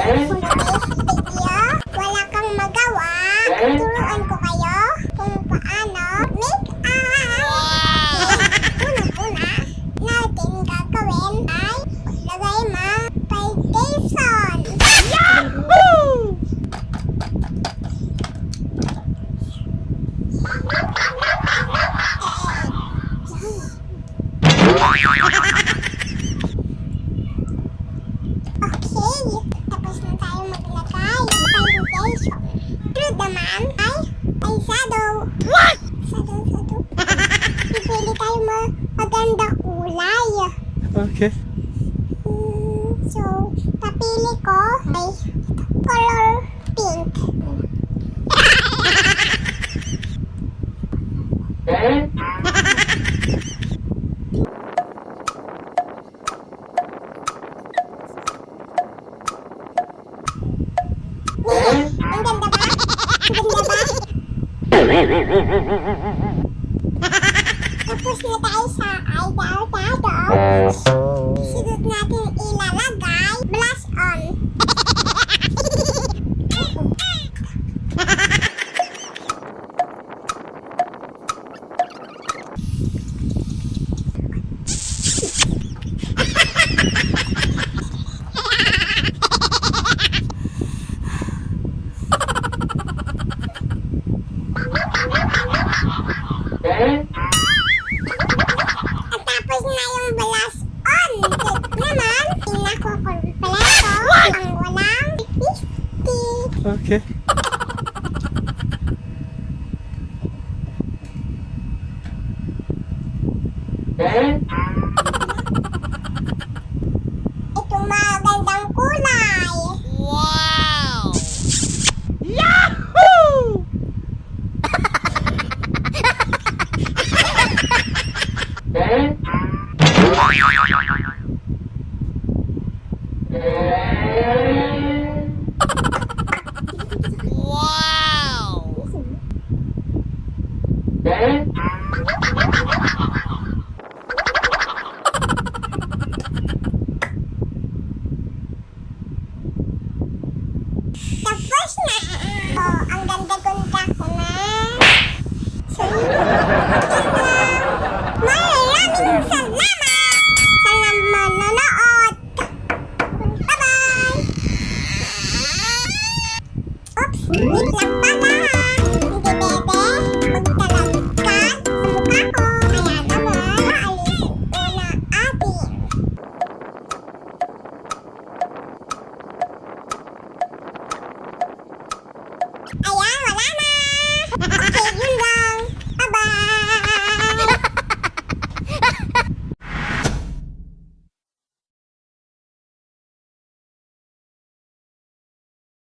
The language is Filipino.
video, wala kang magawa, turuan ko kayo kung paano make up. Una-una natin gagawin ay lagay mo foundation. Yahoo! Okay, tapos na tayo maglagay ng foundation. Sunod naman ay shadow. What? Shadow. Pipili tayo maganda kulay. Okay. So, napili ko ay color pink. Ang ganda ba? Tapos na tayo sa eyeshadow. Sunod natin ilalagay blush on. At tapos na yung blush on. Naman, pinakukumpleto ang walang lipstick. Okay. Itong magandang kulay. Wow! Yahoo! Wow! Tapos na. Oh, ang ganda-ganda ko na. So, maraming salamat sa manonood. Bye-bye! Oops, wait lang pala ha. Hindi bebe, magtalagad ka sa mukha ko. Kaya naman, aalisin muna atin. Ayan.